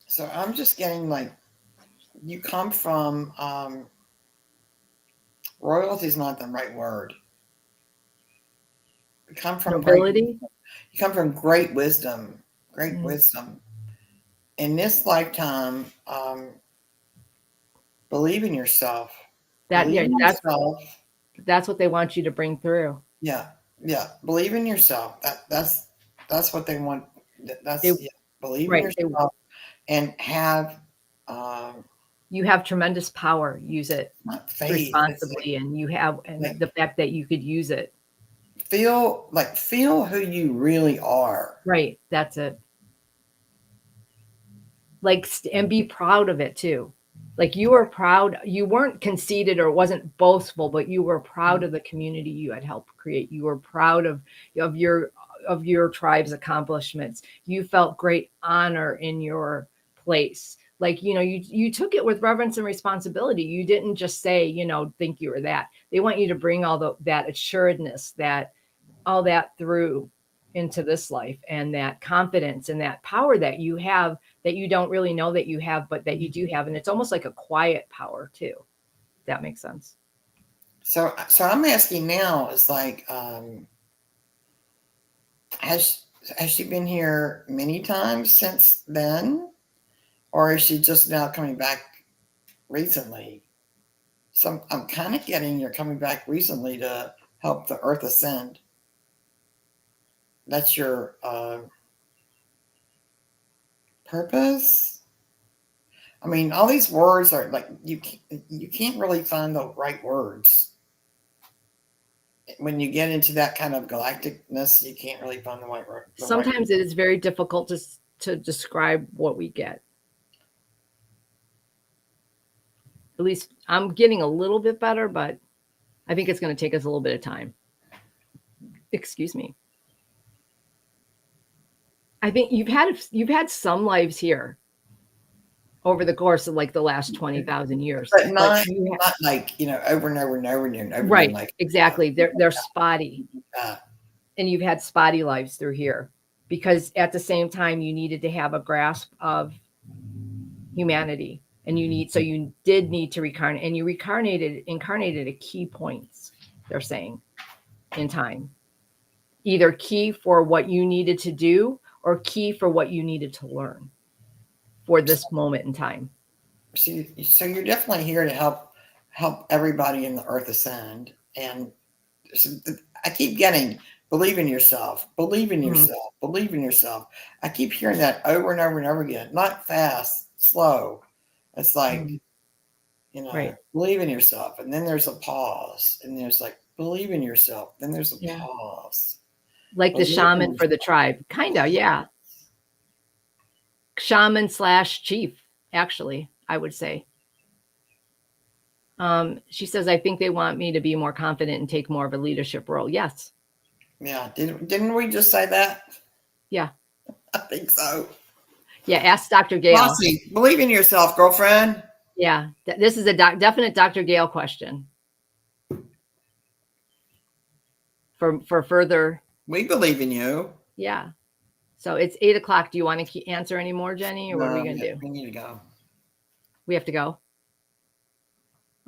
So I'm just getting like you come from royalty is not the right word. You come from nobility. You come from great wisdom, wisdom. In this lifetime, believe in yourself. That's what they want you to bring through. Yeah. Believe in yourself. That's what they want. Believe in yourself and have. You have tremendous power. Use it responsibly, and the fact that you could use it. Feel who you really are. Right. That's it. Like, and be proud of it too. Like you were proud, you weren't conceited or wasn't boastful, but you were proud of the community you had helped create. You were proud of your tribe's accomplishments. You felt great honor in your place. Like, you took it with reverence and responsibility. You didn't just say, think you were that. They want you to bring all that assuredness, all that through into this life and that confidence and that power that you have that you don't really know that you have, but that you do have. And it's almost like a quiet power too. If that makes sense. So I'm asking now is like, has she been here many times since then? Or is she just now coming back recently? So I'm kind of getting you're coming back recently to help the earth ascend. That's your purpose. I mean, all these words are like you can't really find the right words when you get into that kind of galacticness, you can't really find the right. Sometimes it is very difficult to describe what we get. At least I'm getting a little bit better, but I think it's going to take us a little bit of time. Excuse me. I think you've had some lives here over the course of like the last 20,000 years, but not like over and over and over and over. Right, like, exactly. They're spotty, and you've had spotty lives through here because at the same time you needed to have a grasp of humanity, and you did need to reincarnate, and you incarnated at key points. They're saying in time, either key for what you needed to do or key for what you needed to learn for this moment in time. So you're definitely here to help everybody in the earth ascend. And so I keep getting, believe in yourself, believe in yourself, believe in yourself. I keep hearing that over and over and over again, not fast, slow. It's like, right. Believe in yourself. And then there's a pause, and there's like, believe in yourself. Then there's a pause. Like the shaman for the tribe. Kind of, yeah. Shaman / chief, actually, I would say. She says, I think they want me to be more confident and take more of a leadership role. Yes. Yeah. Didn't we just say that? Yeah. I think so. Yeah. Ask Dr. Gale. Rossi, believe in yourself, girlfriend. Yeah. This is a definite Dr. Gale question. For further. We believe in you. Yeah. So it's 8:00. Do you want to answer any more, Jenny, or what are we going to do? We need to go. We have to go.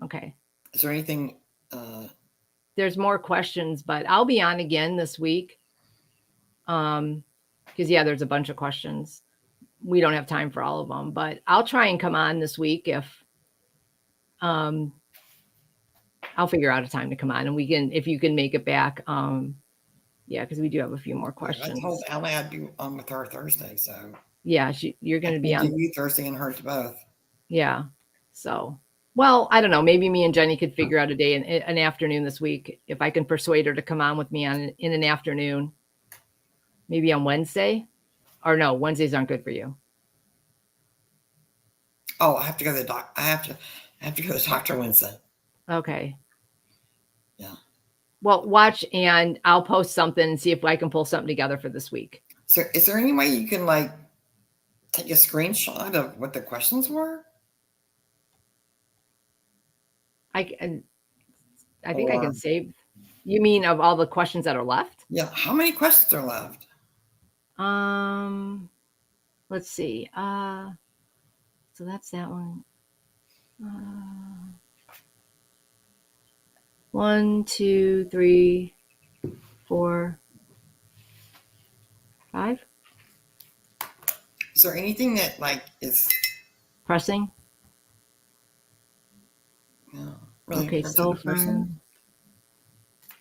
Okay. Is there anything? There's more questions, but I'll be on again this week. Because there's a bunch of questions. We don't have time for all of them, but I'll try and come on this week if I'll figure out a time to come on, and if you can make it back. Because we do have a few more questions. I told Allie I'd be on with her Thursday, so you're going to be on. You Thursday and her both. Yeah. So, well, I don't know. Maybe me and Jenny could figure out a day, an afternoon this week, if I can persuade her to come on with me in an afternoon. Maybe on Wednesday, or no, Wednesdays aren't good for you. Oh, I have to go to the doc. I have to go to the doctor Wednesday. Okay. Yeah. Well, watch, and I'll post something and see if I can pull something together for this week. So is there any way you can take a screenshot of what the questions were? I think I can save. You mean of all the questions that are left? Yeah. How many questions are left? Let's see. So that's that one. 1, 2, 3, 4, 5. Is there anything that is pressing? Yeah. Really okay, so from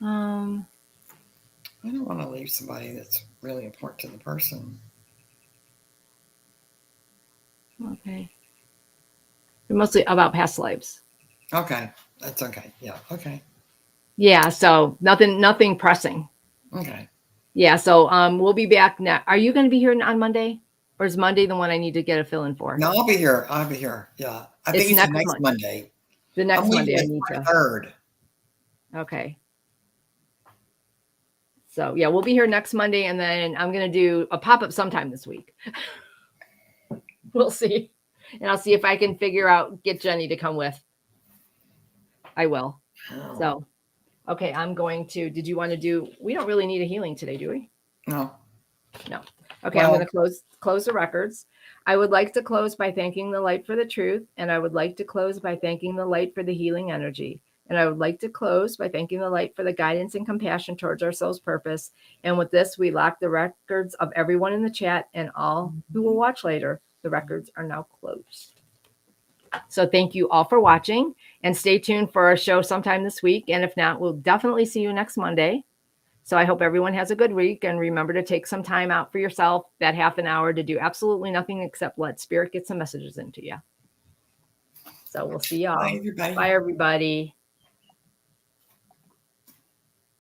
I don't want to leave somebody that's really important to the person. Okay. They're mostly about past lives. Okay. That's okay. Yeah. Okay. Yeah. So nothing pressing. Okay. Yeah. So we'll be back now. Are you going to be here on Monday, or is Monday the one I need to get a fill in for? No, I'll be here. Yeah. I think it's the next Monday. The next Monday I need to. 3rd. Okay. So yeah, we'll be here next Monday, and then I'm going to do a pop-up sometime this week. We'll see. And I'll see if I can get Jenny to come with. I will. Oh. So, okay, I'm going to, did you want to we don't really need a healing today, do we? No. Okay, well, I'm going to close the records. I would like to close by thanking the light for the truth, and I would like to close by thanking the light for the healing energy. And I would like to close by thanking the light for the guidance and compassion towards our soul's purpose. And with this, we lock the records of everyone in the chat and all who will watch later. The records are now closed. So thank you all for watching, and stay tuned for our show sometime this week. And if not, we'll definitely see you next Monday. So I hope everyone has a good week, and remember to take some time out for yourself, that half an hour, to do absolutely nothing except let spirit get some messages into you. So we'll see y'all. Bye, everybody. Bye, everybody.